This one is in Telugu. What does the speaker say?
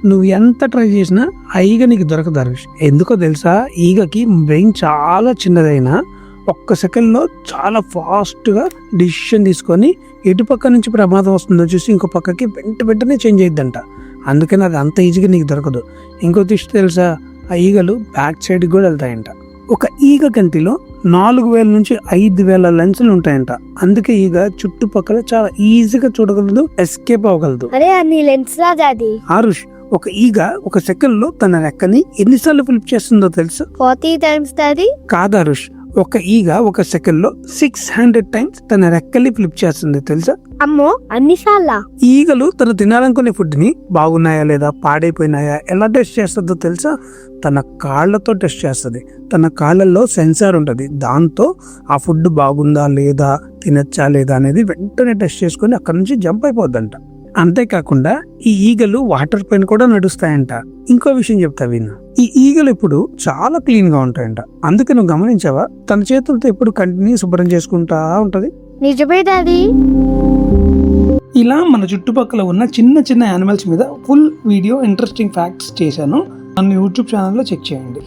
నువ్వు ఎంత ట్రై చేసినా ఆ ఈగ నీకు దొరకదు హరీష్. ఎందుకో తెలుసా, ఈగకి బ్రెయిన్ చాలా చిన్నదైనా ఒక్క సెకండ్లో చాలా ఫాస్ట్గా డిసిషన్ తీసుకొని ఎటు పక్క నుంచి ప్రమాదం వస్తుందో చూసి ఇంకో పక్కకి వెంటనే చేంజ్ అయ్యిద్దంట. అందుకని అది అంత ఈజీగా నీకు దొరకదు. ఇంకో విషయం తెలుసా, ఆ ఈగలు బ్యాక్ సైడ్కి కూడా వెళ్తాయంట. ఒక ఈగ కంటిలో 4000 నుంచి 5000 లెన్సులు ఉంటాయంట. అందుకే ఈగ చుట్టుపక్కల చాలా ఈజీగా చూడగలదు, ఎస్కేప్ అవ్వగలదు. ఆరుష్, ఒక ఈగ ఒక సెకండ్ లో తన రెక్కని ఎన్నిసార్లు ఫ్లిప్ చేస్తుందో తెలుసు? 40 times డాడీ. కాదు ఆరుష్, ఒక ఈగ ఒక సెకండ్ లో 600 టైమ్స్ తన రెక్కల్ని ఫ్లిప్ చేస్తుంది తెలుసా? అమ్మో, అన్నిసార్లా? ఈగలు తను తినాలనుకునే ఫుడ్ ని బాగున్నాయా లేదా పాడైపోయినాయా ఎలా టెస్ట్ చేస్తుందో తెలుసా? తన కాళ్ళతో టెస్ట్ చేస్తుంది. తన కాళ్ళల్లో సెన్సార్ ఉంటుంది. దాంతో ఆ ఫుడ్ బాగుందా లేదా, తినచ్చా లేదా అనేది వెంటనే టెస్ట్ చేసుకుని అక్కడ నుంచి జంప్ అయిపోద్దంట. అంతేకాకుండా ఈ ఈగలు వాటర్ పైన కూడా నడుస్తాయంట. ఇంకో విషయం చెప్తా విన్నా, ఈ ఈగలు ఇప్పుడు చాలా క్లీన్ గా ఉంటాయంట. అందుకే నువ్వు గమనించావా, తన చేతులతో ఎప్పుడు కంటిని శుభ్రం చేసుకుంటా ఉంటది. నిజమే డాడీ. ఇలా మన చుట్టుపక్కల ఉన్న చిన్న చిన్న యానిమల్స్ మీద ఫుల్ వీడియో ఇంట్రెస్టింగ్ ఫ్యాక్ట్స్ చేశాను. నన్ను యూట్యూబ్ ఛానల్లో చెక్ చేయండి.